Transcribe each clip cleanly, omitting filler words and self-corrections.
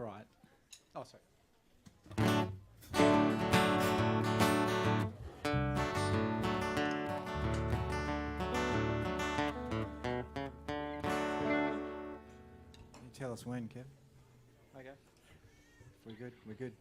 Right. Oh, sorry. You tell us when, Kev. Okay. We're good. We're good.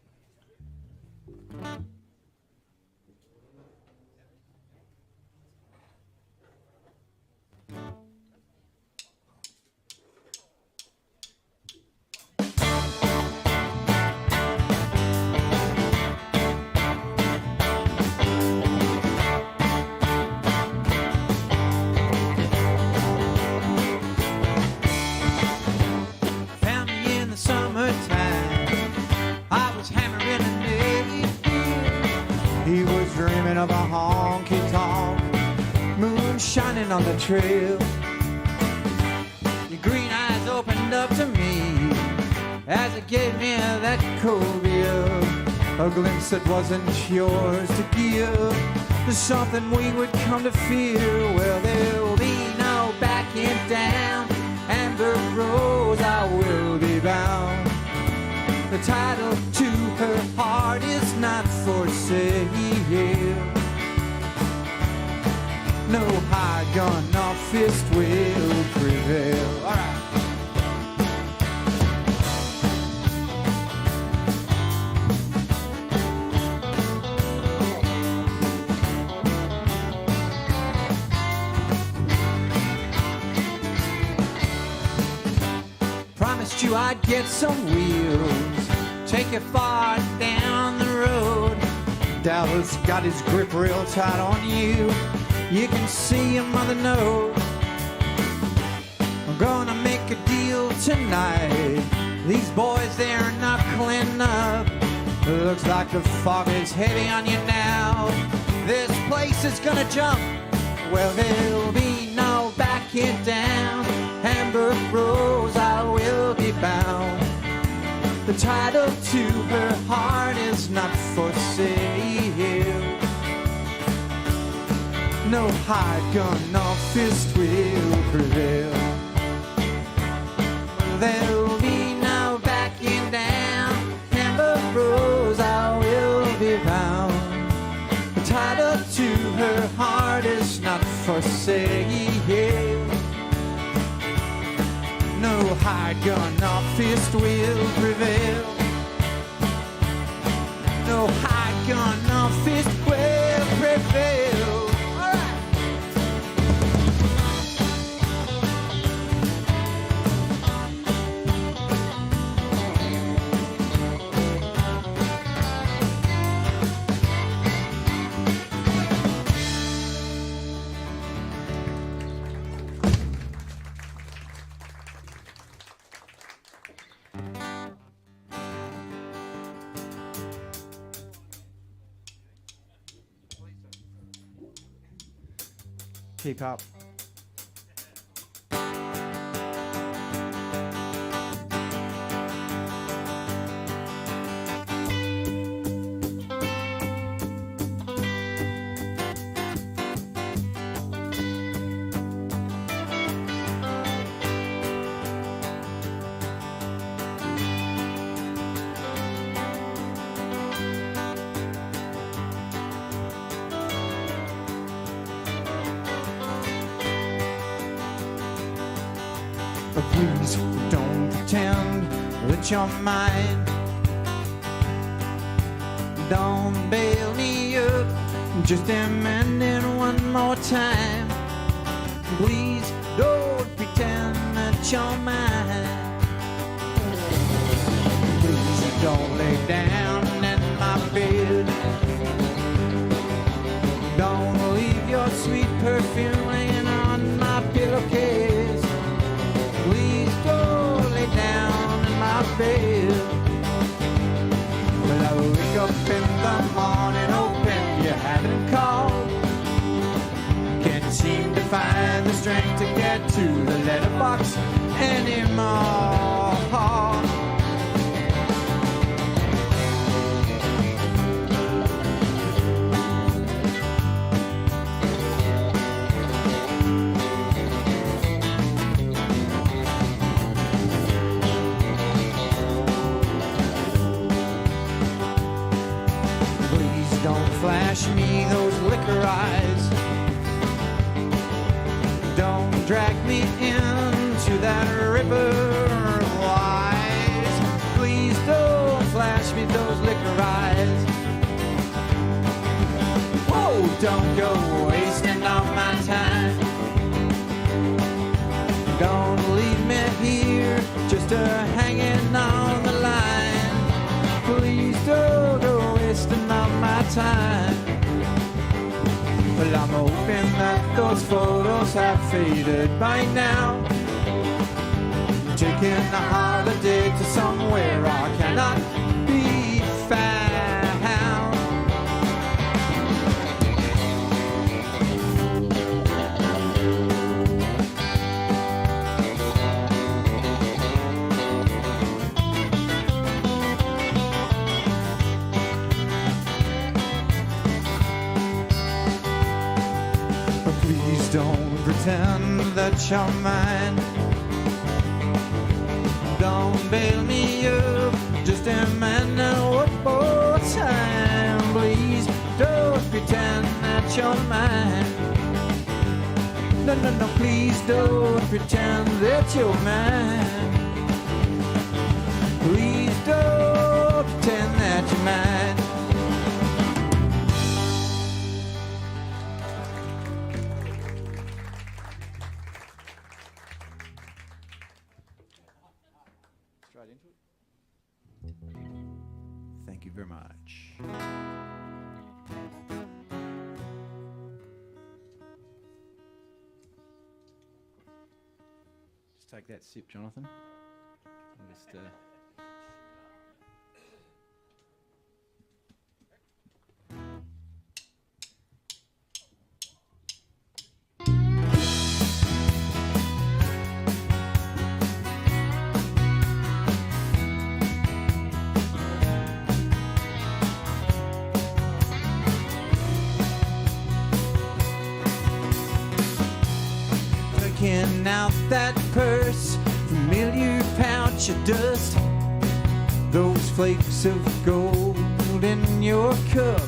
Of a honky-tonk, moon shining on the trail. Your green eyes opened up to me as it gave me that cold beer, a glimpse that wasn't yours to give, to something we would come to fear. Well, there'll be no backing down, Amber Rose, I will be bound. The title to her heart is not for sale. No high gun or fist will prevail. All right. Promised you I'd get some wheels, take you far down the road. Dallas got his grip real tight on you. You can see your mother know. I'm gonna make a deal tonight. These boys, they're knuckling up. Looks like the fog is heavy on you now. This place is gonna jump. Well, there'll be no backing down. Amber Rose, I will be bound. The title to her heart is not for sale. No high gun or fist will prevail. There'll be no backing down. Amber Rose, I will be bound. The title to her heart is not for sale. No high gun or fist will prevail. No high gun or fist will prevail. Keep up. But please don't pretend that you're mine. Don't bail me up, just amend it one more time. Please don't pretend that you're mine. Please don't lay down in my bed. Don't leave your sweet perfume laying on my pillowcase. Please don't lay down in my bed. Well, I wake up in the morning hoping you haven't called. Can't seem to find the strength to get to the letterbox anymore. drag me into that river of lies. Please don't flash me those liquor eyes. Whoa, don't go wasting all my time. Don't leave me here just hanging on the line. Please don't go wasting all my time. Well, I'm hoping that those photos have faded by now. Taking a holiday to somewhere I cannot be found. Don't pretend that you're mine. Don't bail me up, just demand one more time. Please don't pretend that you're mine. No, no, no, please don't pretend that you're mine. Please don't pretend that you're mine. Thank you very much. Just take that sip, Jonathan. Just, Taking out that purse, familiar pouch of dust, those flakes of gold in your cup.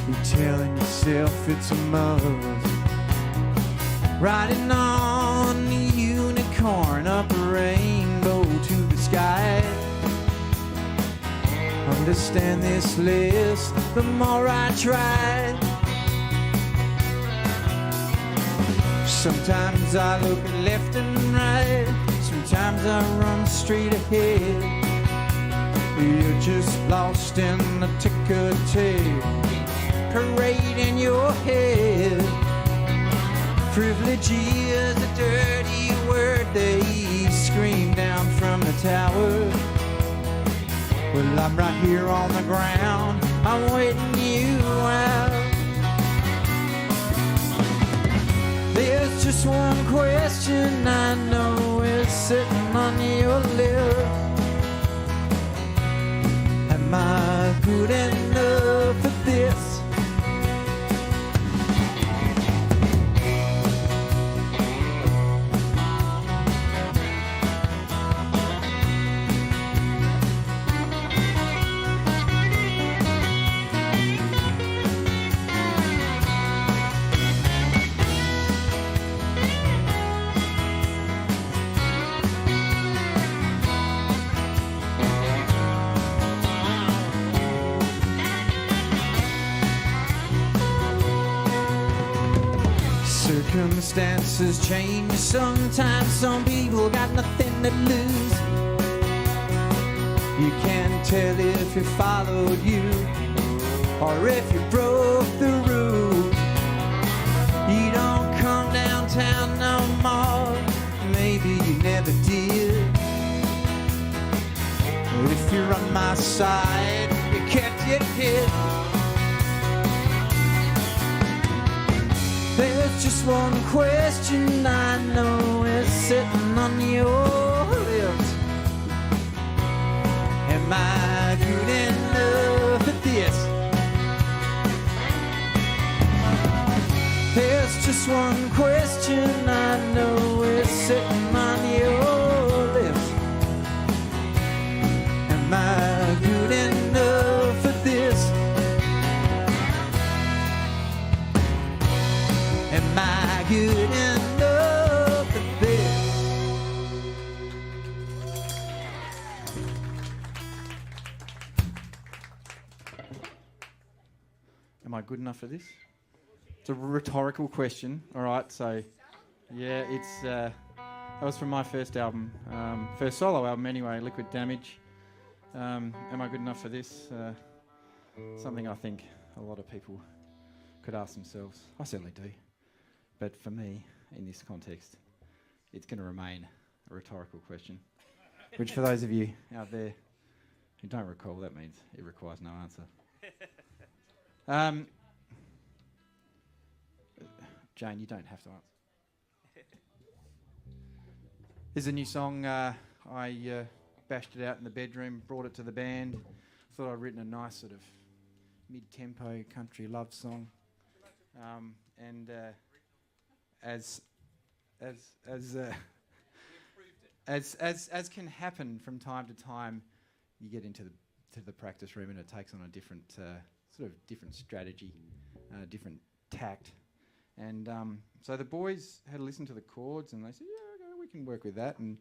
You're telling yourself it's a must. Riding on the unicorn up a rainbow to the sky. Understand this less the more I try. Sometimes I look left and right, sometimes I run straight ahead. You're just lost in the ticker tape parade in your head. Privilege is a dirty word they scream down from the tower. Well, I'm right here on the ground, I'm waiting you out. There's just one question I know is sitting on your lips. Am I good enough for this? Circumstances change sometimes. Some people got nothing to lose. You can't tell if he followed you or if you broke the rules. You don't come downtown no more. Maybe you never did. But if you're on my side, you can't get hit. There's just one question I know is sitting on your lips. Am I good enough at this? There's just one question I know is sitting on your lips. Am I good enough at this? Am I good enough? good enough for this? It's a rhetorical question. All right, so yeah, it's that was from my first album, first solo album anyway, Liquid Damage. Am I good enough for this? Something I think a lot of people could ask themselves. I certainly do. But for me, in this context, it's going to remain a rhetorical question, which for those of you out there who don't recall, that means it requires no answer. Jane, you don't have to answer. Here's a new song. I bashed it out in the bedroom, brought it to the band. Thought I'd written a nice sort of mid-tempo country love song, and as can happen from time to time, you get into the practice room and it takes on a different different strategy, different tact. And so the boys had listened to the chords and they said, yeah, okay, we can work with that. And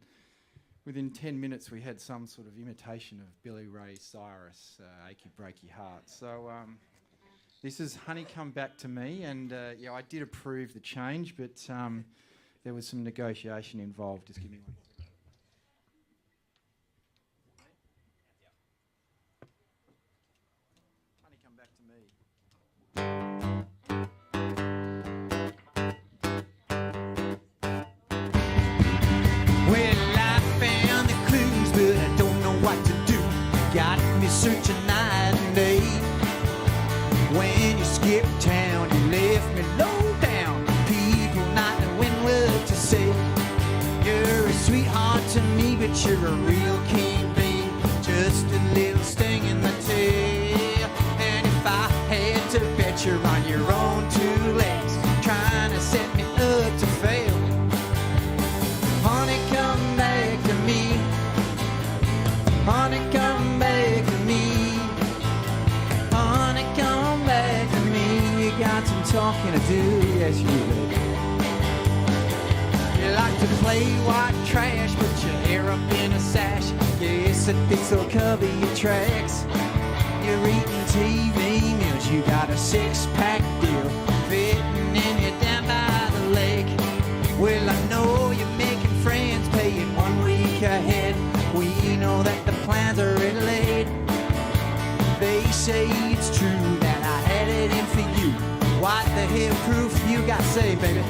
within 10 minutes we had some sort of imitation of Billy Ray Cyrus, Achy Breaky Heart. So this is Honey Come Back to Me, and I did approve the change, but there was some negotiation involved. Just give me one. Honey Come Back to Me. Got me searching night and day. When you skipped town, you left me low down. People not knowing what to say. You're a sweetheart to me, but you're a real king bee. Just a little sting in the tail. And if I had to bet you're on your own two legs, trying to set me up to fail. Honey, come back to me. Honey, come back to me. Honey, come back to me. You got some talking to do, yes you do. You like to play white trash, put your hair up in a sash. Yes, this will cover your tracks. You're eating TV meals, you got a six-pack deal, fitting in you down by the lake. Well, I know you're making friends, paying 1 week ahead. We know that the plans are already laid. They say it's true that I had it in for you. What the hell proof you got, say, baby?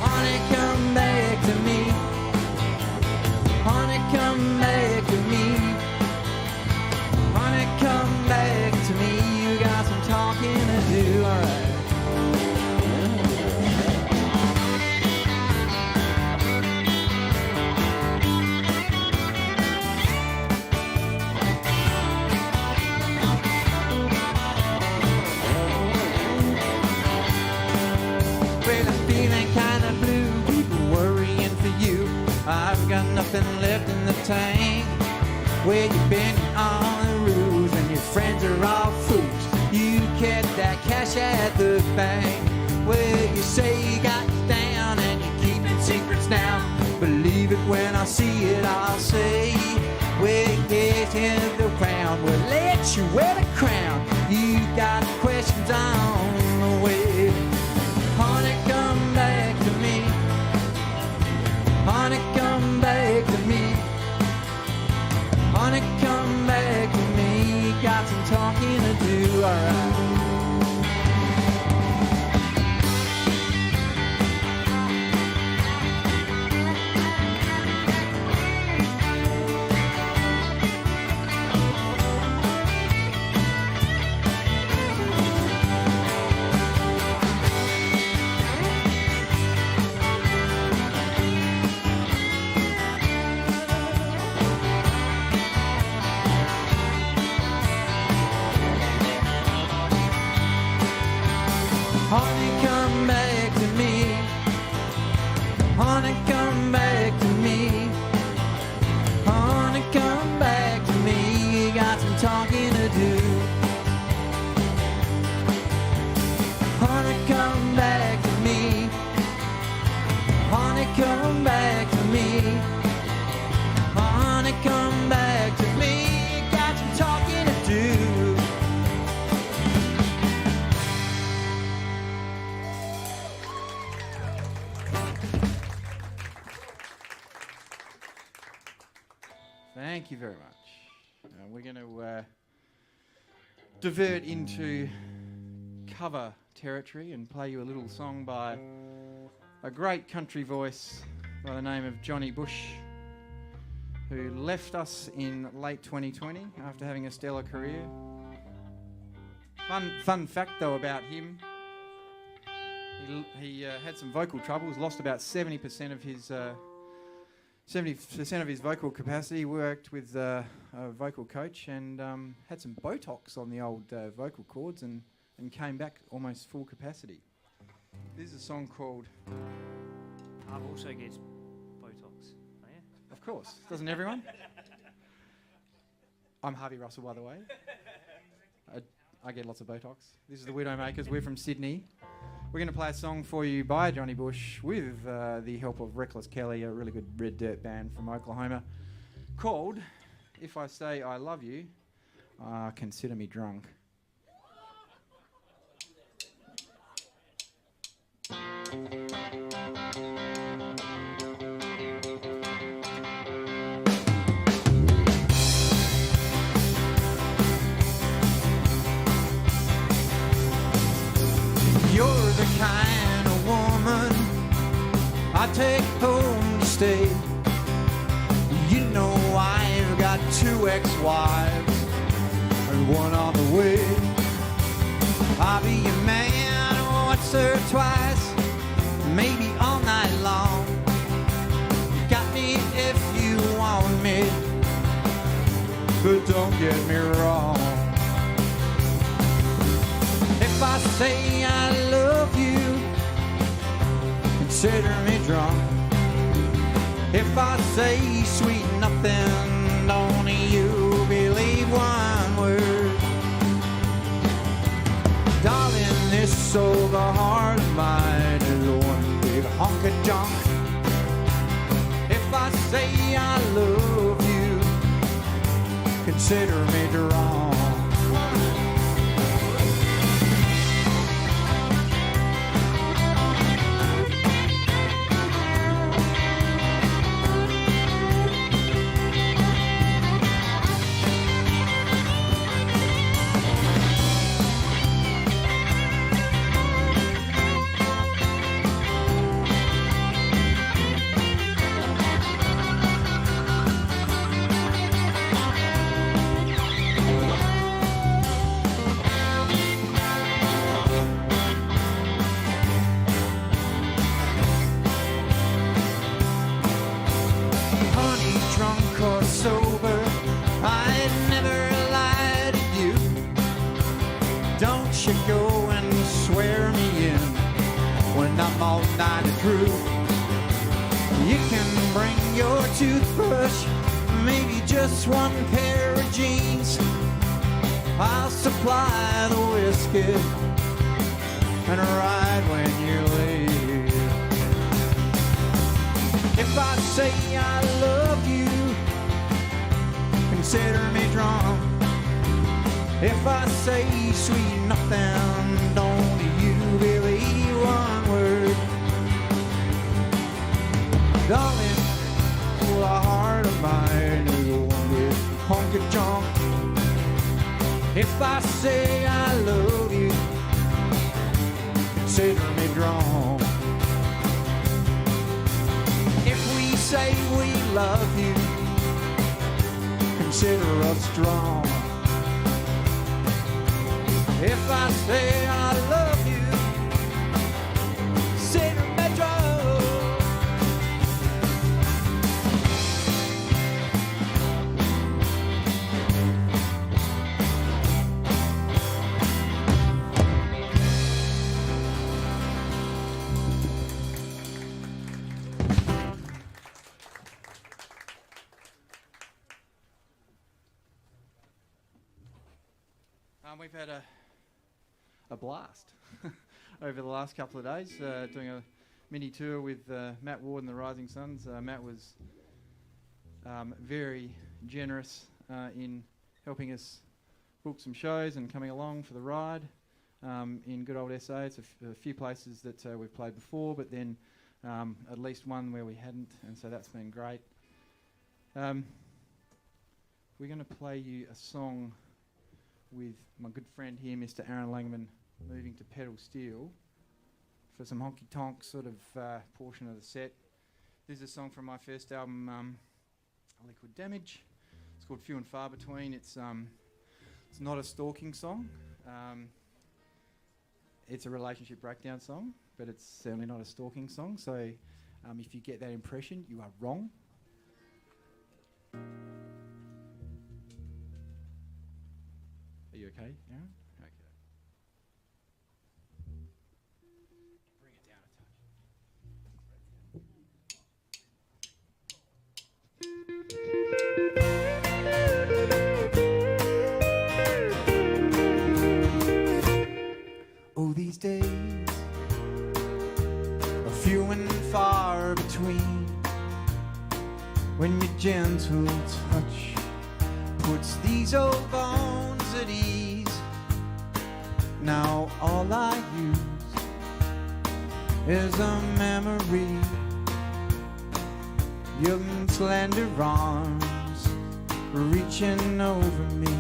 Honey, come back to me. Honey, come back to me. Honey, come back to me. You got some talking to do, alright. I've got nothing left in the tank. Where you been on the roofs and your friends are all fools. You kept that cash at the bank. Well, you say you got it down and you're keeping secrets now. Believe it when I see it, I'll say. Well, yes, in the crown, we'll let you wear the crown. You got questions on the way. Honey, come back to me. Honey, come back to me. Honey, come back to me. Got some talking to do, alright. Honey, come back to me. Honey, come back to me. Honey, come back to me. You got some talking to do. Honey, come back to me. Honey, come back to me. Honey, come back to me. You got some talking to do. Thank you very much. We're going to divert into cover territory and play you a little song by a great country voice by the name of Johnny Bush, who left us in late 2020 after having a stellar career. Fun fact though about him, he had some vocal troubles, lost about 70% of his vocal capacity, worked with a vocal coach and had some Botox on the old vocal cords and came back almost full capacity. This is a song called... I've also get Botox. Oh yeah? Of course, doesn't everyone? I'm Harvey Russell, by the way. I get lots of Botox. This is the Widowmakers. We're from Sydney. We're going to play a song for you by Johnny Bush with the help of Reckless Kelly, a really good red dirt band from Oklahoma, called If I Say I Love You, Consider Me Drunk. You're the kind of woman I take home to stay. You know I've got 2 ex-wives and 1 on the way. I'll be your man once or twice, maybe all night long. You got me if you want me, but don't get me wrong. If I say I love you, consider me drunk. If I say sweet nothing, don't you believe 1 word. Darling, this soul, the heart of mine is 1 big honk of junk. If I say I love you, consider me drunk. You can bring your toothbrush, maybe just 1 pair of jeans. I'll supply the whiskey and ride when you leave. If I say I love you, consider me drunk. If I say sweet nothing, don't you believe 1 word. Darling, the heart of mine is 1 big honk of junk. If I say I love you, consider me drunk. If we say we love you, consider us strong. If I say I love you, consider me drunk. We've had a blast over the last couple of days, doing a mini tour with Matt Ward and the Rising Suns. Matt was very generous in helping us book some shows and coming along for the ride in good old SA. It's a few places that we've played before, but then at least 1 where we hadn't, and so that's been great. we're going to play you a song with my good friend here, Mr. Aaron Langman, moving to pedal steel for some honky-tonk sort of portion of the set. This is a song from my first album, Liquid Damage. It's called Few and Far Between. It's not a stalking song. It's a relationship breakdown song, but it's certainly not a stalking song. So if you get that impression, you are wrong. Are you okay, Aaron? Okay. Bring it down a touch. Oh, these days are few and far between, when your gentle touch puts these old bones at ease. Now all I use is a memory, your slender arms reaching over me.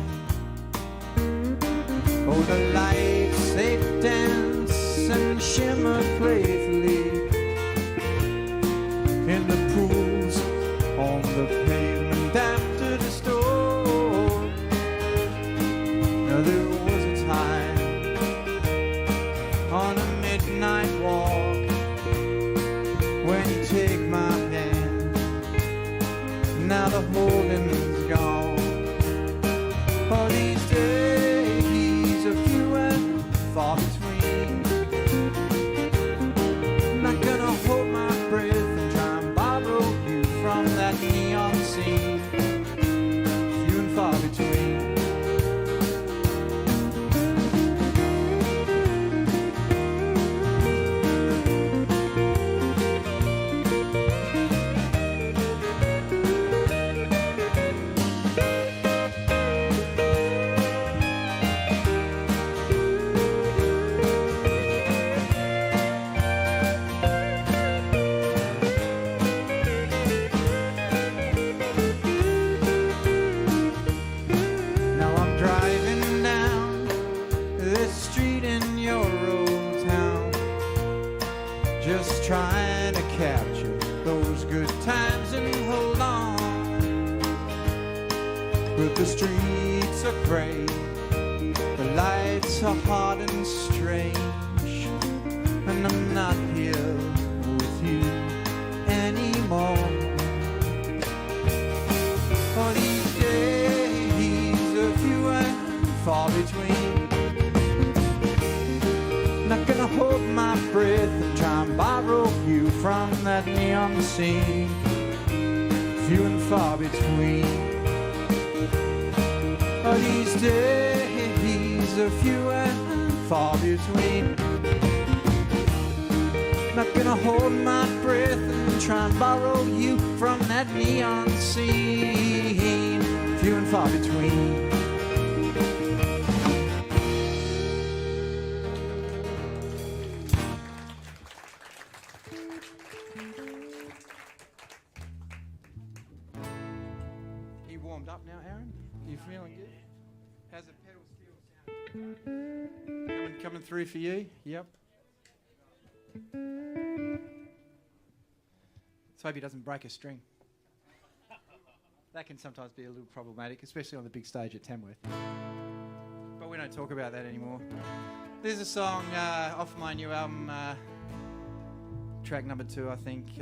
Oh, the lights, they dance and shimmer playfully in the pools on the pavement after the storm. Now there was a time on a midnight walk when you take my hand. Now the holding's gone. All these days are few and far between. I'm not gonna hold my breath and try and borrow you from that neon scene. Few and far between. Trying to capture those good times and hold on, but the streets are gray, the lights are hard and strange, and I'm not here with you anymore. For these days are few and far between. Not gonna hold my breath and try and borrow you from that neon scene. Few and far between. Oh, these days are few and far between. Not gonna hold my breath and try and borrow you from that neon scene. Few and far between. Warmed up now, Aaron? You feeling good? How's the pedal steel sound? Coming through for you? Yep. Let's hope he doesn't break a string. That can sometimes be a little problematic, especially on the big stage at Tamworth. But we don't talk about that anymore. There's a song off my new album, track number 2, I think.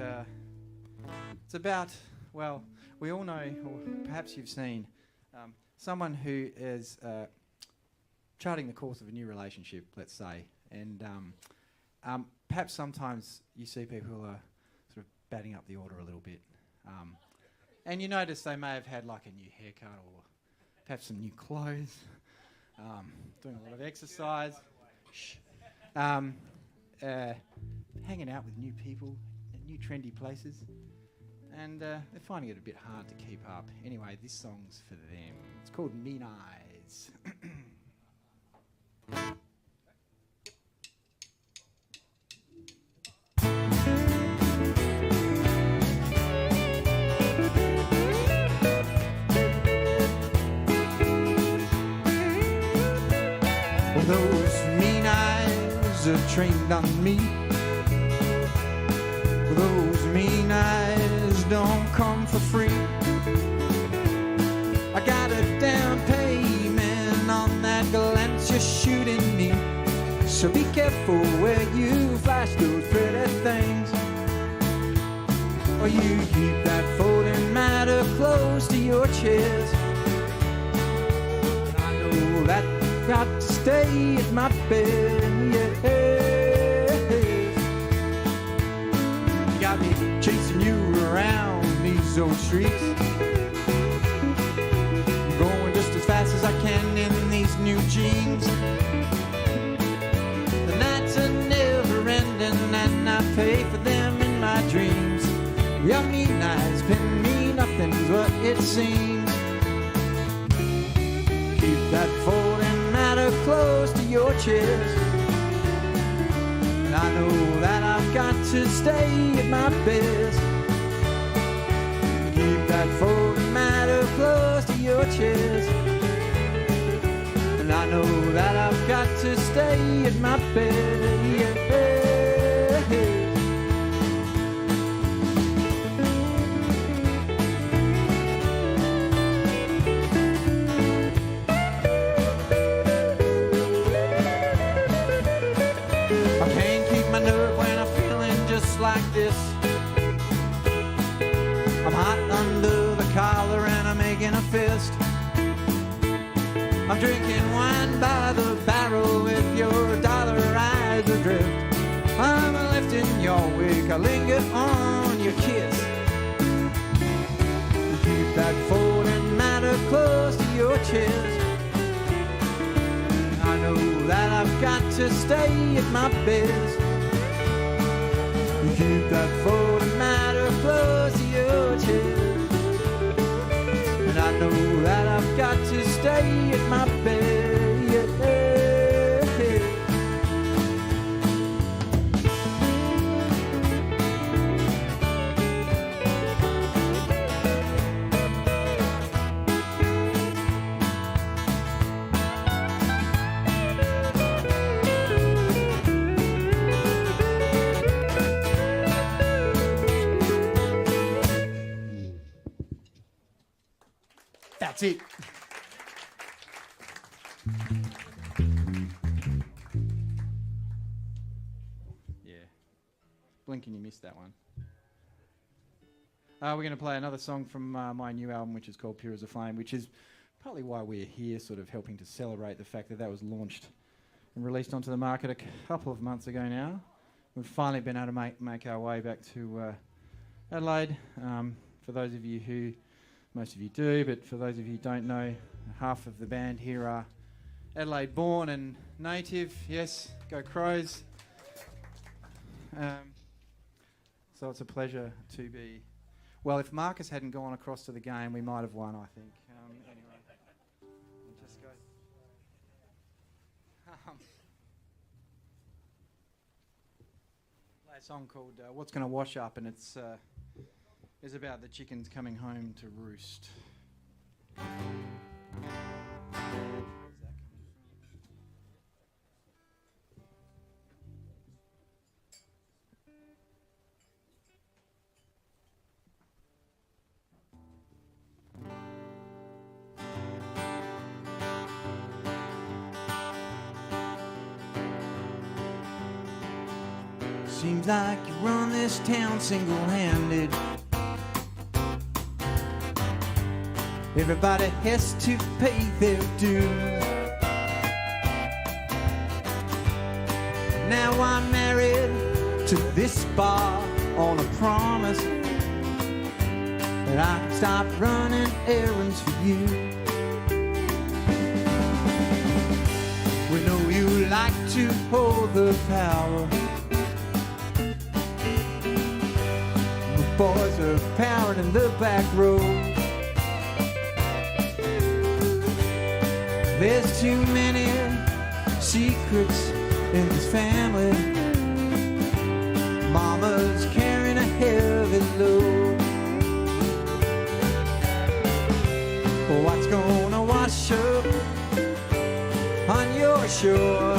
It's about, well, we all know, or perhaps you've seen, someone who is charting the course of a new relationship, let's say. And perhaps sometimes you see people who are sort of batting up the order a little bit. And you notice they may have had like a new haircut or perhaps some new clothes, doing a lot of exercise, hanging out with new people at new trendy places. And they're finding it a bit hard to keep up. Anyway, this song's for them. It's called Mean Eyes. trained on me. Those mean eyes don't come for free. I got a down payment on that glance you're shooting me. So be careful where you flash those pretty things, or you keep that folding matter close to your chest. I know that I've got to stay at my bed, yes. You got me chasing you around these old streets, going just as fast as I can in these new jeans. The nights are never ending and I pay for them in my dreams. Your mean eyes pin me, nothing's what it seems. Keep that folding matter close to your chest, and I know that I've got to stay at my best. Keep that folding matter close to your chest, and I know that I've got to stay at my bed, yeah. Like this, I'm hot under the collar and I'm making a fist. I'm drinking wine by the barrel with your dollar eyes adrift. I'm left in your wake, I linger on your kiss. You keep that folding matter close to your chest. I know that I've got to stay at my best. Keep that folding matter close to your chest, and I know that I've got to stay at my bed, yeah. That's it. Yeah. Blinking, you missed that one. We're going to play another song from my new album, which is called Pure as a Flame, which is partly why we're here, sort of helping to celebrate the fact that that was launched and released onto the market a couple of months ago now. We've finally been able to make our way back to Adelaide. For those of you who, most of you do, but for those of you who don't know, half of the band here are Adelaide born and native. Yes, go Crows. So it's a pleasure to be... Well, if Marcus hadn't gone across to the game, we might have won, I think. Anyway, we'll just go... play a song called What's Gonna Wash Up, and it's about the chickens coming home to roost. Seems like you run this town single-handed. Everybody has to pay their dues. Now I'm married to this bar on a promise that I can stop running errands for you. We know you like to hold the power. The boys are pounding in the back row. There's too many secrets in this family. Mama's carrying a heavy load. What's gonna wash up on your shore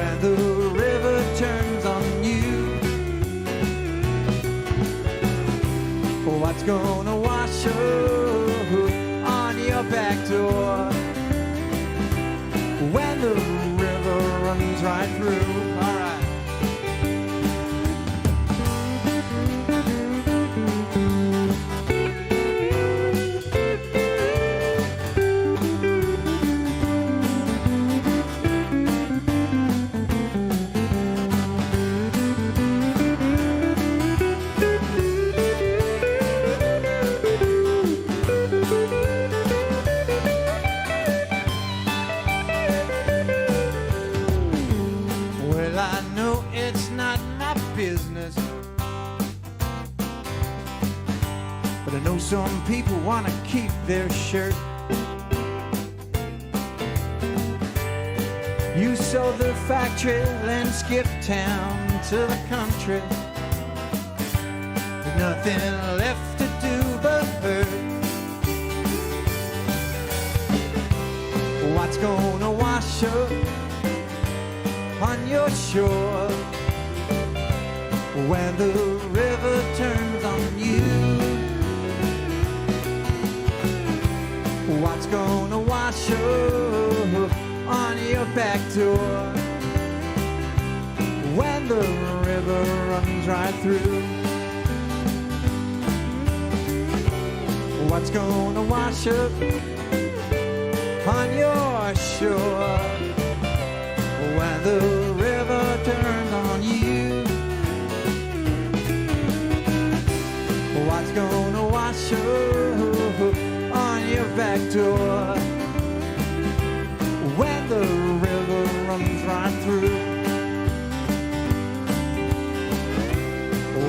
when the river turns on you. What's gonna wash up on your back door when the river runs right through? All right. But I know some people want to keep their shirt. You sold the factory and skipped town to the country. There's nothing left to do but hurt. What's gonna wash up on your shore when the river turns on you? What's gonna wash up on your back door when the river runs right through? What's gonna wash up on your shore when the river turns on you? What's gonna wash up on your back door when the river runs right through?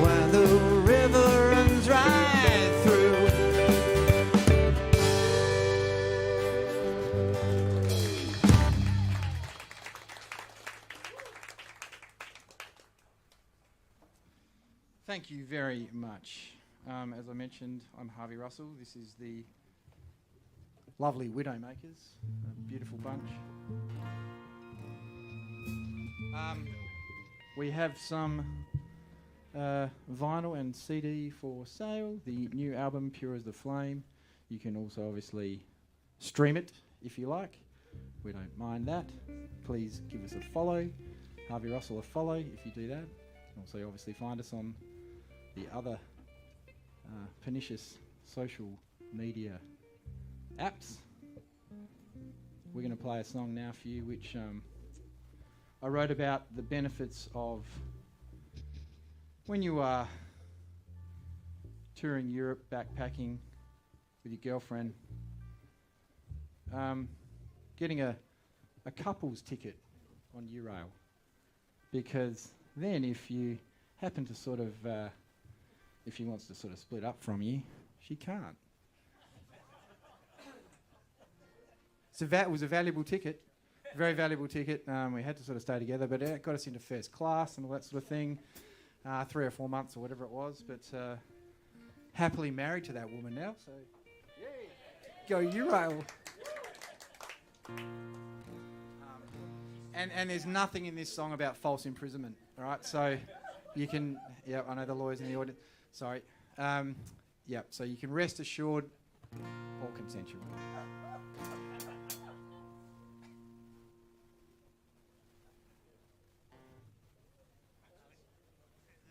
When the river runs right through. Thank you very much. As I mentioned, I'm Harvey Russell. This is the lovely Widowmakers, a beautiful bunch. We have some vinyl and CD for sale. The new album, Pure as the Flame. You can also obviously stream it if you like. We don't mind that. Please give us a follow. Harvey Russell a follow if you do that. Also obviously find us on the other pernicious social media apps. We're going to play a song now for you which I wrote about the benefits of when you are touring Europe, backpacking with your girlfriend, getting a couple's ticket on Eurail, because then if you happen to sort of if she wants to sort of split up from you, she can't. It was a valuable ticket, very valuable ticket. We had to sort of stay together, but it got us into first class and all that sort of thing. 3 or 4 months or whatever it was, but happily married to that woman now, so yay. Go Eurail. And there's nothing in this song about false imprisonment, all right? So you can, yeah, I know the lawyers in the audience. Sorry. Yeah, so you can rest assured, all consensual.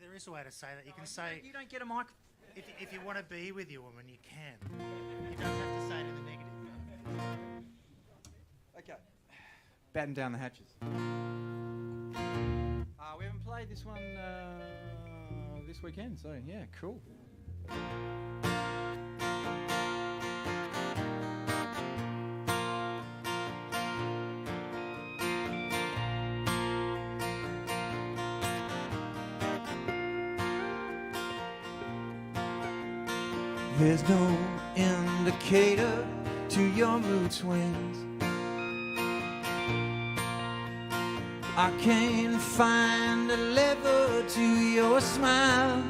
There is a way to say that. You can say... You don't get a mic. If you want to be with your woman, you can. You don't have to say it in the negative. Okay. Batten down the hatches. We haven't played this one this weekend, so yeah, cool. There's no indicator to your mood swings. I can't find a lever to your smile.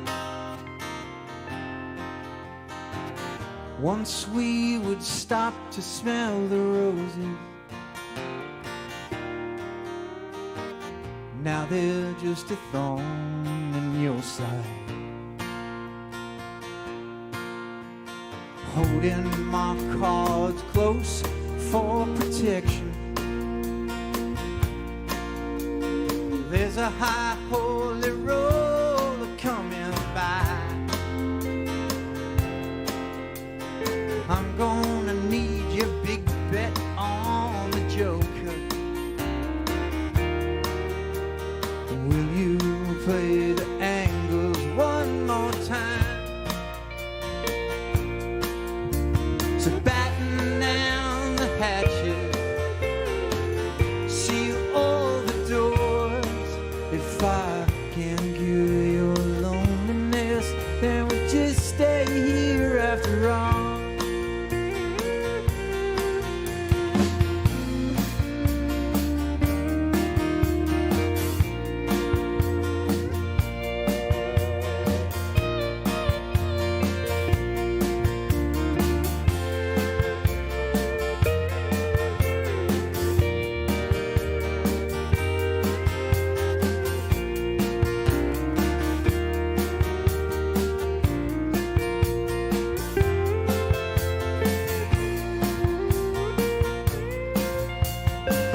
Once we would stop to smell the roses, Now they're just a thorn in your side. Holding my cards close for protection. There's a high holy roller coming by. I'm gonna need your big bet on the Joker. Will you play the angles one more time? So batten down the hatches, seal all the doors. If I can cure your loneliness, then we'll just stay here after all.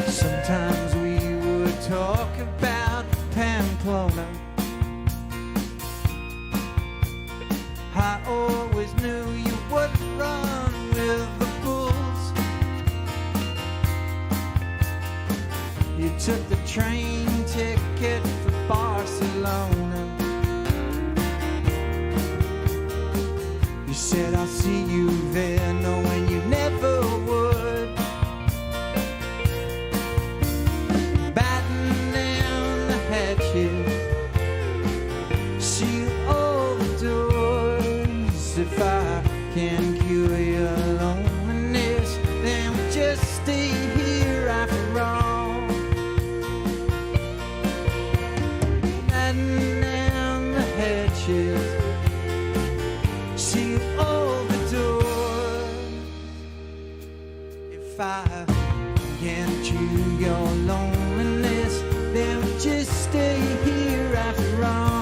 Sometimes we would talk about Pamplona. I always knew you would run with the bulls. You took the train ticket for Barcelona. You said I'll see you there, knowing you never would. Seal all the doors. If I can cure your loneliness, then we'll just stay here after all. Batten down the hatches, seal all the doors. If I can cure your loneliness, then we'll just stay here after all.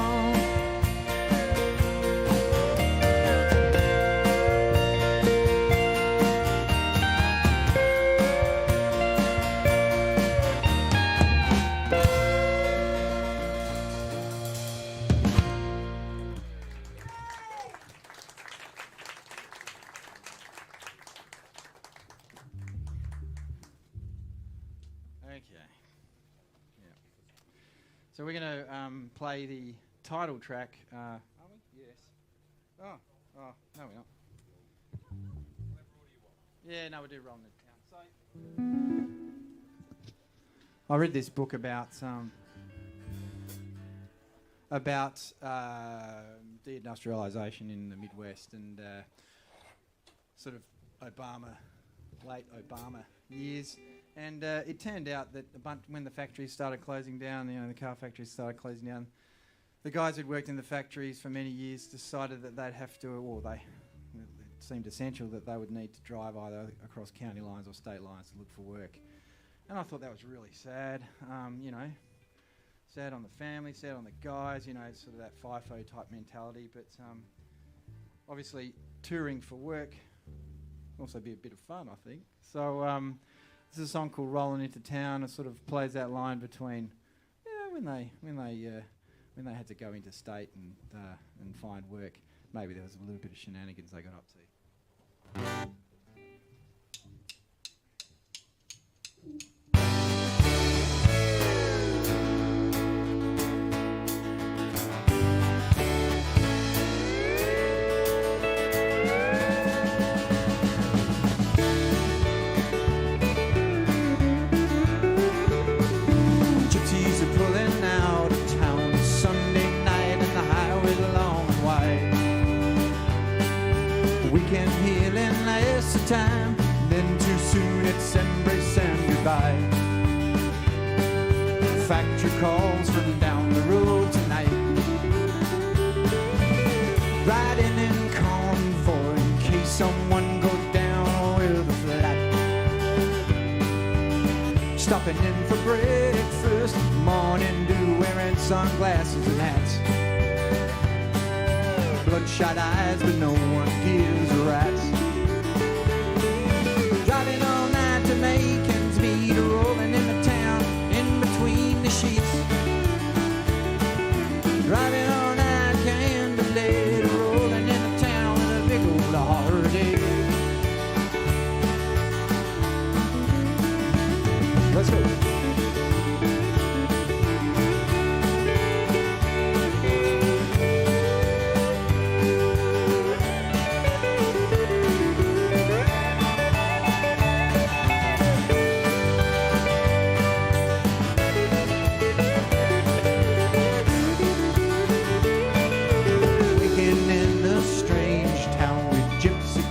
Okay. Yeah. So we're going to play the title track. Are we? Yes. Oh, no, we're not. Yeah, no, we do rolling it down. So I read this book about deindustrialisation in the Midwest and sort of late Obama years. And it turned out that when the factories started closing down, the car factories started closing down, the guys who'd worked in the factories for many years decided that they'd have to, it seemed essential that they would need to drive either across county lines or state lines to look for work. And I thought that was really sad, sad on the family, sad on the guys, sort of that FIFO type mentality. But obviously touring for work can also be a bit of fun, I think. So this is a song called "Rolling Into Town." It sort of plays that line between, when they had to go interstate and find work. Maybe there was a little bit of shenanigans they got up to. Time, then too soon it's embrace and goodbye. Factory calls from down the road tonight. Riding in convoy in case someone goes down with a flat. Stop popping in for breakfast. Morning dew, wearing sunglasses and hats. Bloodshot eyes, but no one gives a rat's. Driving all night to Macon's Mead, rolling into town in between the sheets. Driving all night, candlelit, rolling into town with a big old heartache. Let's go.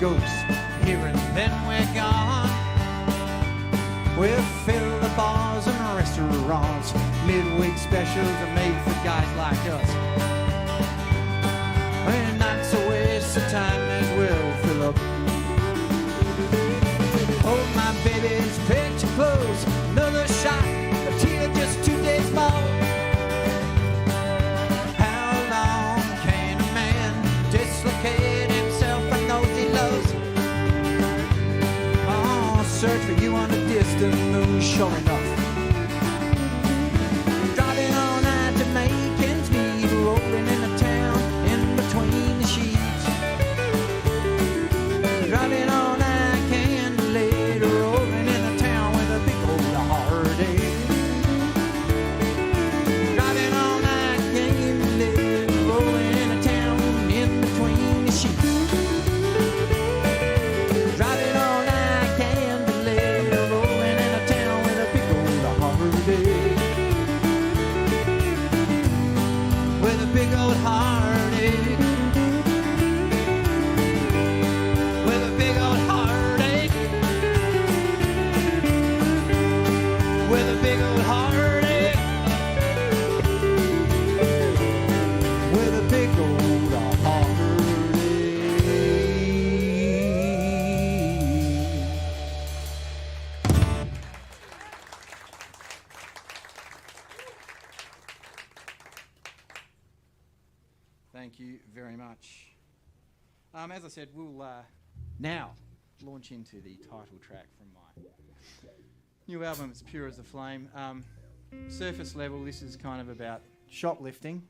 Ghosts. Here and then we're gone. We'll fill the bars and restaurants. Midweek specials are made for guys like us. And nights a waste of time as we'll fill up. Hold my baby's picture close. Another shot of tequila, just 2 days more. How long can a man dislocate himself from those he loves? Oh, search for you on a distant moon, sure enough. Driving all night to Macon's Mead, rolling into town in between the sheets. Driving all night, candlelit, rolling into town with a big old heartache. Driving all night, candlelit, rolling into town in between the sheets. Driving all night, candlelit, rolling into town with a big old heartache. With a big old heartache. With a big old heartache. With a big old heartache. With a big old heartache. Thank you very much. As I said, we'll now launch into the title track from my new album, It's Pure as the Flame. Surface level, this is kind of about shoplifting.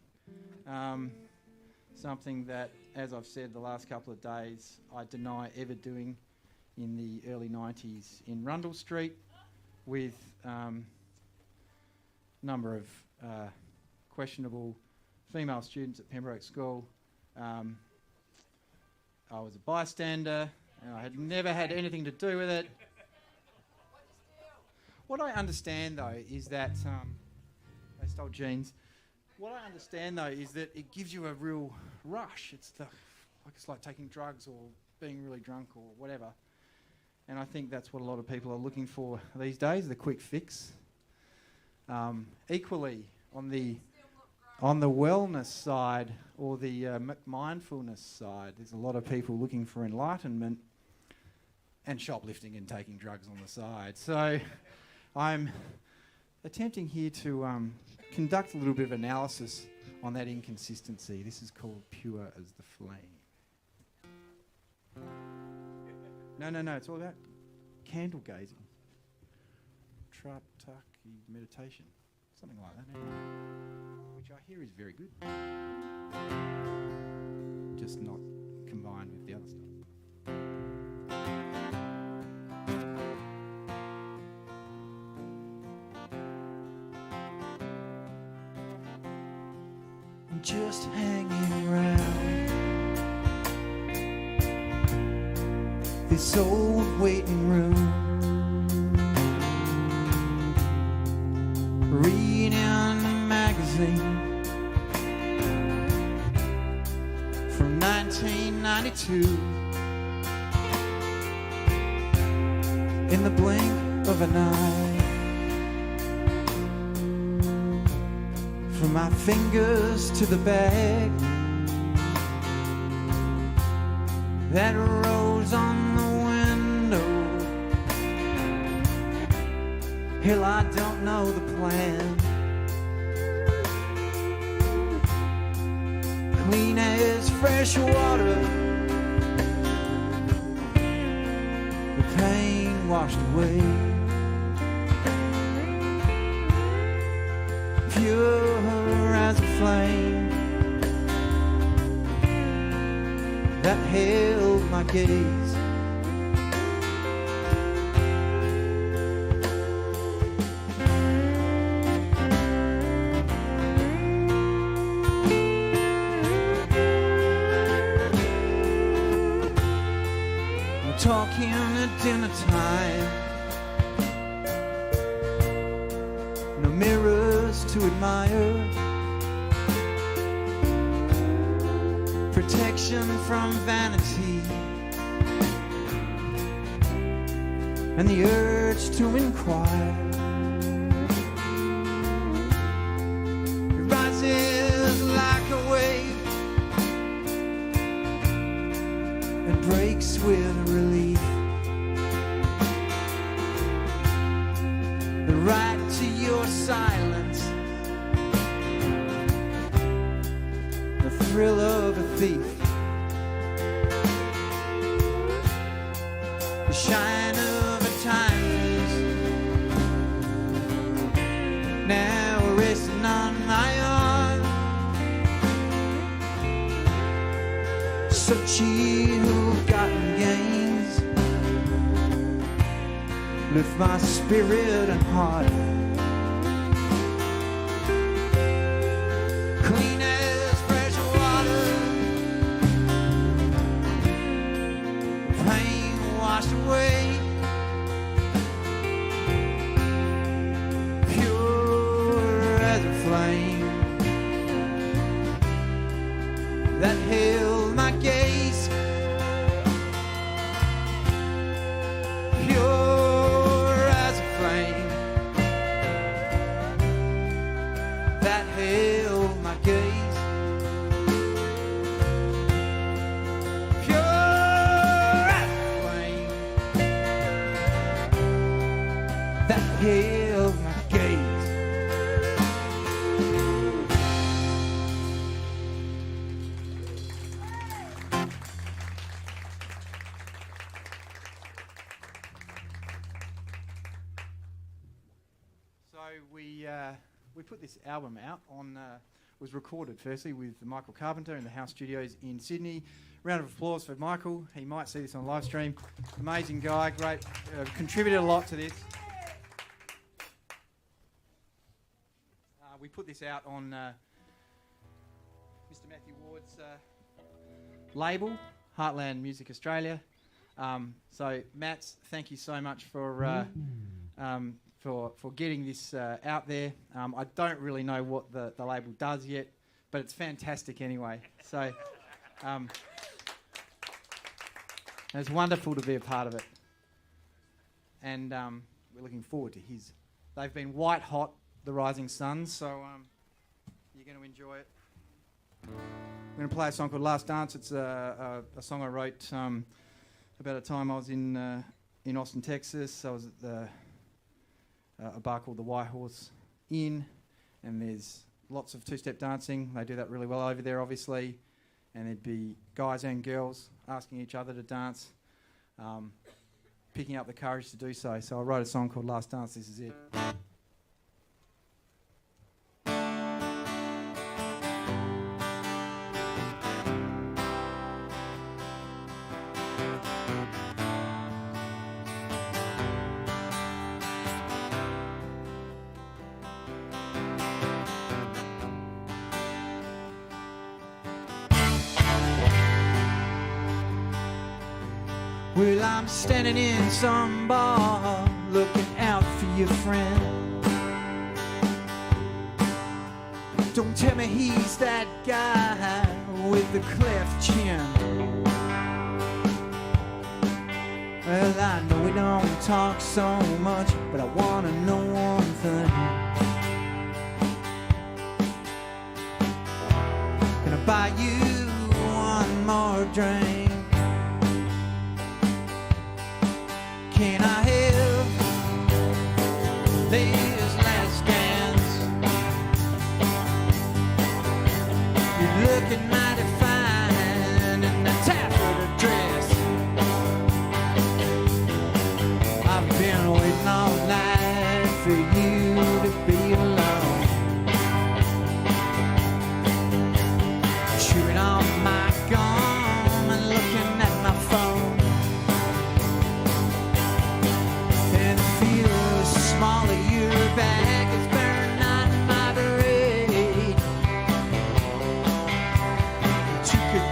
Something that, as I've said the last couple of days, I deny ever doing in the early 90s in Rundle Street with a number of questionable female students at Pembroke School. I was a bystander, and I had never had anything to do with it. What I understand, though, is that they stole jeans. What I understand, though, is that it gives you a real rush. It's like taking drugs or being really drunk or whatever. And I think that's what a lot of people are looking for these days, the quick fix. Equally, on the wellness side or the mindfulness side, there's a lot of people looking for enlightenment and shoplifting and taking drugs on the side. So I'm attempting here to conduct a little bit of analysis on that inconsistency. This is called Pure as the Flame. No, it's all about candle gazing. Trataki meditation. Something like that, which I hear is very good. Just not combined with the other stuff. I'm just hanging around this old waiting room, reading a magazine from 1992. In the blink of an eye, from my fingers to the bag that rolls on the window, Hell, I don't know the plan. Clean as fresh water, the pain washed away. Pure as a flame that held my gaze. Talking at dinner time, no mirrors to admire, protection from vanity, and the urge to inquire. It rises like a wave and breaks with relief. The right to your silence, the thrill of a thief, the shine of a timeless, now resting on my arm. So she who've gotten gains, lift my spirit and heart. Clean as fresh water, pain washed away. Pure as a flame that held my gaze. Pure as a flame that held my gaze. Pure as a flame that held my gaze. So we put this album out on, was recorded firstly with Michael Carpenter in the House Studios in Sydney. Round of applause for Michael. He might see this on live stream. Amazing guy, great, contributed a lot to this. We put this out on Mr. Matthew Ward's label, Heartland Music Australia. So Mats, thank you so much for getting this out there. I don't really know what the label does yet, but it's fantastic anyway. So it's wonderful to be a part of it. And we're looking forward to his. They've been white hot, the Rising Suns, so you're going to enjoy it. We're going to play a song called Last Dance. It's a song I wrote about a time I was in Austin, Texas. I was at a bar called the White Horse Inn, and there's lots of two-step dancing. They do that really well over there, obviously, and there'd be guys and girls asking each other to dance, picking up the courage to do so. So I wrote a song called Last Dance. This is it. Well, I'm standing in some bar, looking out for your friend. Don't tell me he's that guy with the cleft chin. Well, I know we don't talk so much, but I wanna know one thing. Can I buy you one more drink? Can I have the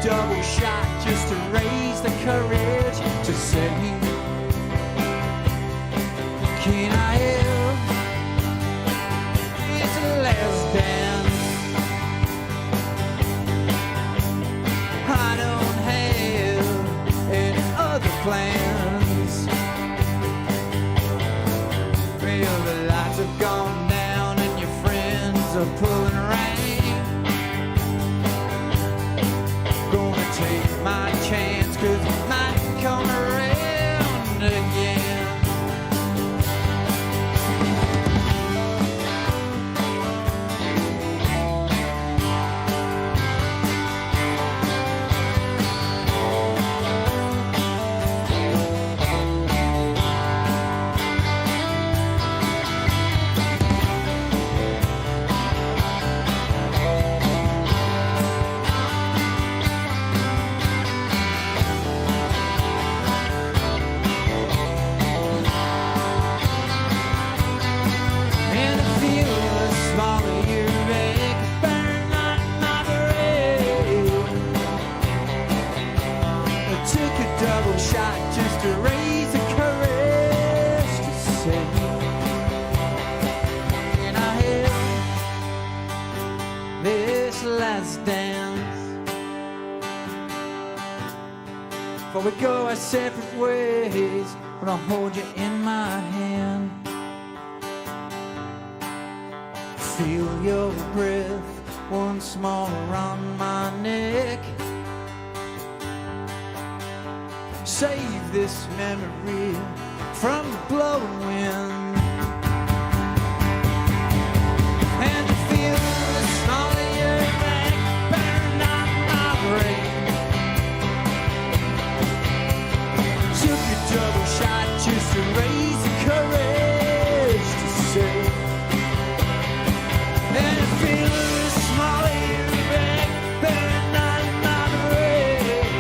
double shot just to raise the courage to say, can I have this last dance? I don't have any other plans. Well, the lights have gone down and your friends are pulling rank. Gonna take my chance, 'cause it might come around again. And I feel the small of your back burn like my brain. I took a double shot just to raise the courage to say, can I have this last dance? Before we go our separate ways, when I hold you in my hand. Feel your breath once more around my neck. Save this memory from the blowing wind. And to feel the small of your back burn on my brain. Took a double shot just to raise the courage to say, and I feel the small of your back burn on my brain.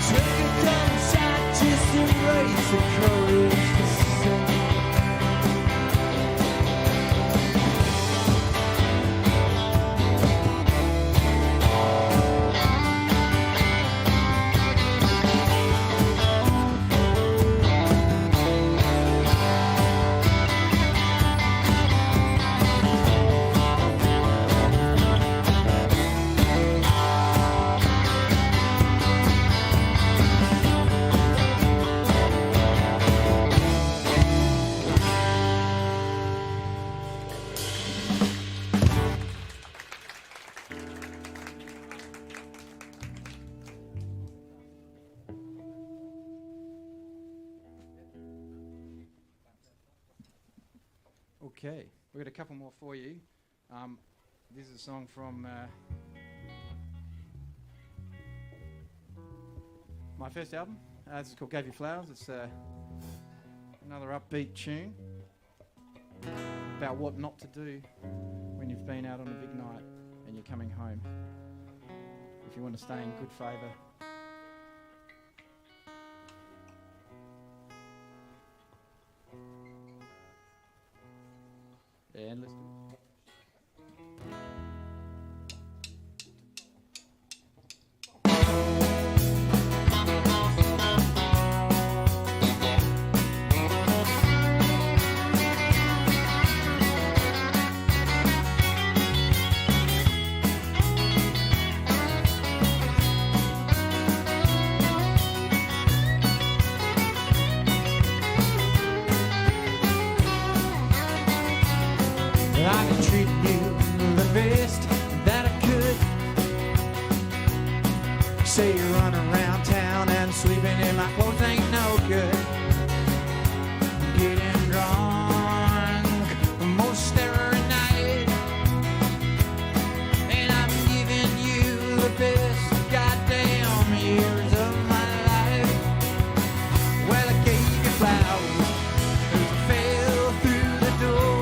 Took a double shot just to raise the courage to say. Okay, we've got a couple more for you. This is a song from my first album. It's called Gave You Flowers. It's another upbeat tune about what not to do when you've been out on a big night and you're coming home. If you want to stay in good favour. And let's do it. I've been treating you the best that I could. Say you run around town and sleeping in my clothes ain't no good. Getting drunk most every night, and I'm giving you the best goddamn years of my life. Well, I gave you flowers as I fell through the door.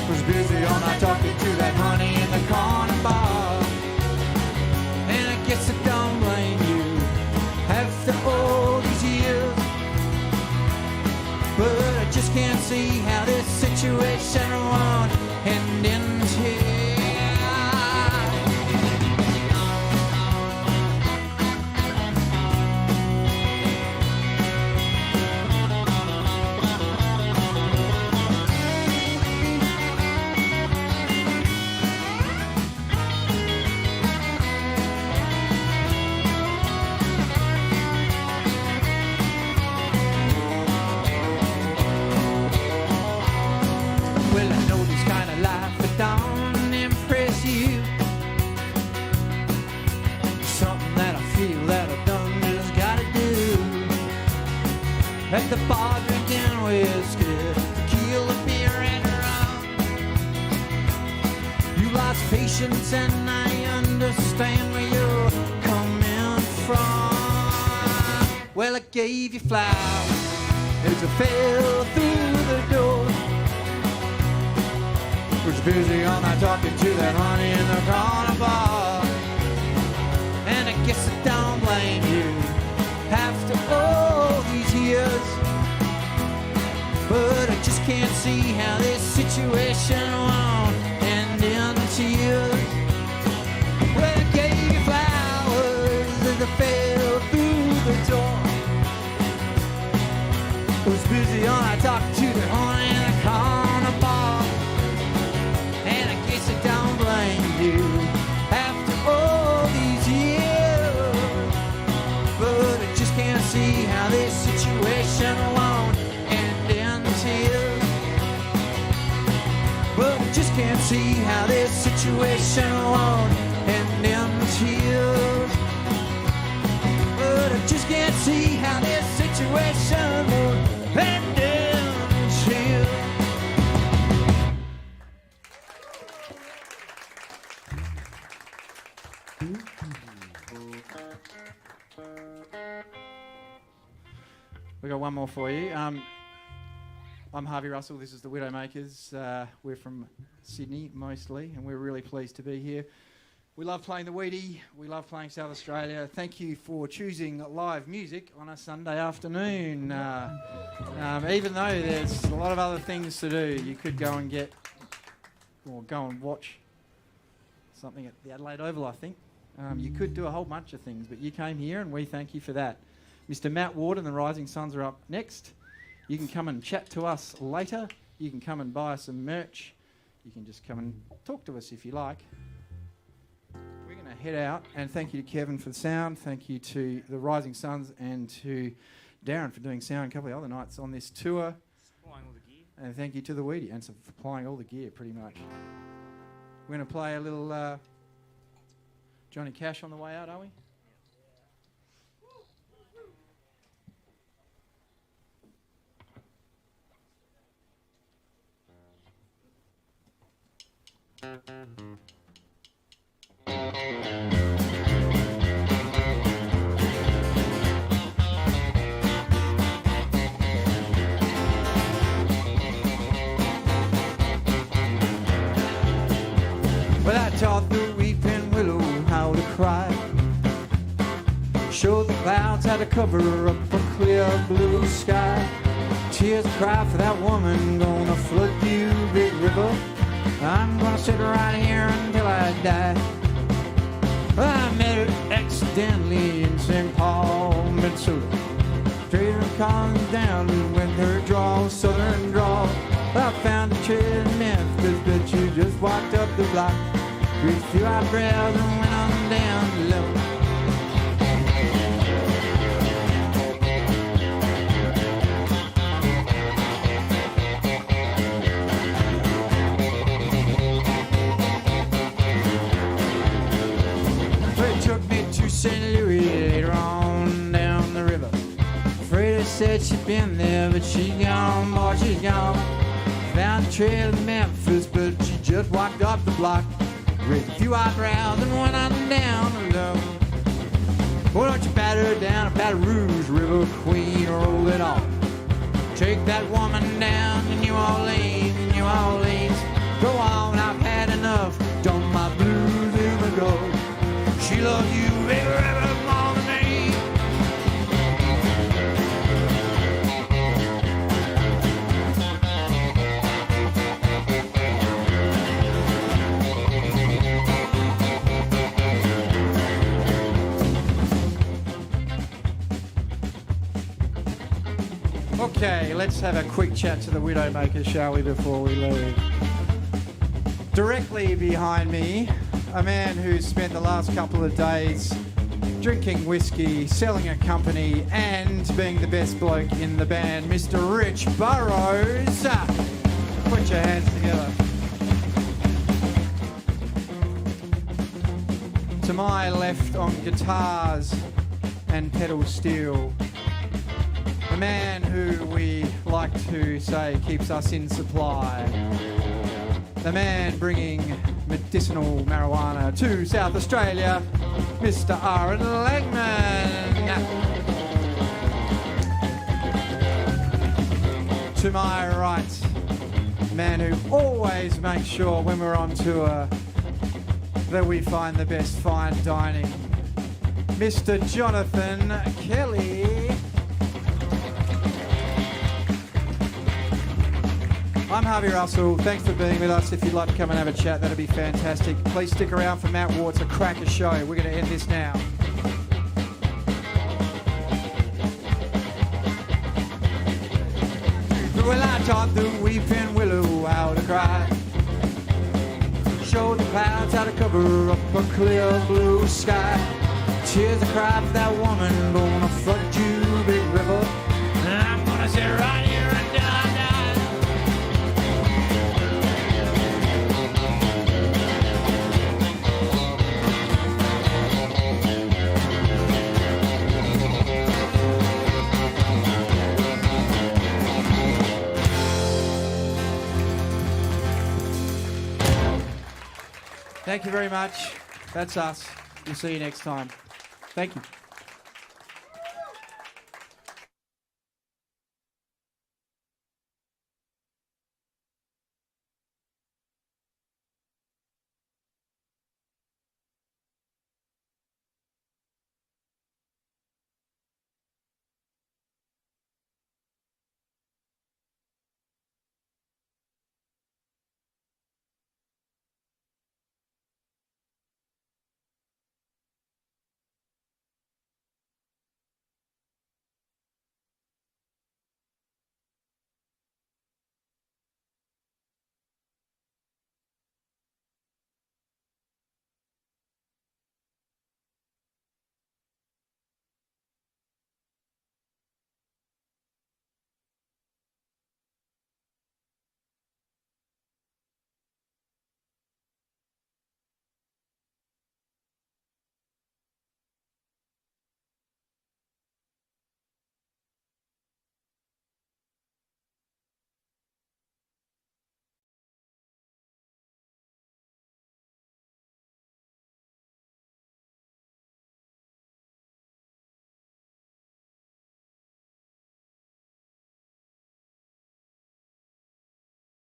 Was busy all night talking to that honey in the corner bar. And I guess I don't blame you. at the bar drinking whiskey, tequila, beer, and rum. You lost patience, and I understand where you're coming from. Well, I gave you flowers as I fell through the door. Was busy all night talking to that honey in the corner bar. And I guess I don't blame you after all these years. But I just can't see how this situation won't end in tears. Well, I gave you flowers as I fell through the door. Was busy all night talking to the honey in the corner bar. And I guess I don't blame you after all these years. But I just can't see how this situation won't end in tears. But I just can't see how this situation won't end in tears. But I just can't see how this situation won't end in tears. We got one more for you. I'm Harvey Russell. This is the Widowmakers. We're from Sydney mostly, and we're really pleased to be here. We love playing the Wheaty. We love playing South Australia. Thank you for choosing live music on a Sunday afternoon. Even though there's a lot of other things to do, you could go and go and watch something at the Adelaide Oval, I think. You could do a whole bunch of things, but you came here, and we thank you for that. Mr. Matt Ward and the Rising Suns are up next. You can come and chat to us later. You can come and buy some merch. You can just come and talk to us if you like. We're going to head out, and thank you to Kevin for the sound. Thank you to the Rising Suns and to Darren for doing sound a couple of other nights on this tour. Supplying all the gear. And thank you to the Wheaty and supplying all the gear, pretty much. We're going to play a little Johnny Cash on the way out, are we? Well, I taught the weeping willow how to cry. Showed the clouds how to cover up a clear blue sky. Tears cry for that woman, gonna flood you, big river. I'm gonna sit right here until I die. Well, I met her accidentally in St. Paul, Minnesota. Trader comes down with her drawl, southern drawl. I found a trail in Memphis, but you just walked up the block. Reached through our brows and went on down low. It took me to St. Louis later on down the river. Freda said she'd been there, but she's gone, boy, she's gone. Found a trail in Memphis, but she just walked up the block. Raised a few eyebrows and went on down low. Why don't you batter down a Baton Rouge River Queen, roll it off. Take that woman down to New Orleans, New Orleans. Go on, I've had enough, done my blues in the gold. She loves you every more than me. Okay, let's have a quick chat to the Widowmakers, shall we, before we leave. Directly behind me, a man who's spent the last couple of days drinking whiskey, selling a company, and being the best bloke in the band, Mr. Rich Burrows. Put your hands together. To my left on guitars and pedal steel, The man who we like to say keeps us in supply. The man bringing medicinal marijuana to South Australia, Mr. Aaron Langman. To my right, man who always makes sure when we're on tour that we find the best fine dining, Mr. Jonathan Kelly. I'm Harvey Russell. Thanks for being with us. If you'd like to come and have a chat, that'd be fantastic. Please stick around for Matt Ward's A Cracker Show. We're going to end this now. Well, I taught the weeping willow how to cry. Showed the clouds how to cover up a clear blue sky. Tears I cry for that woman, gonna flood you, big river. And I'm gonna sit right here and die. Thank you very much. That's us. We'll see you next time. Thank you.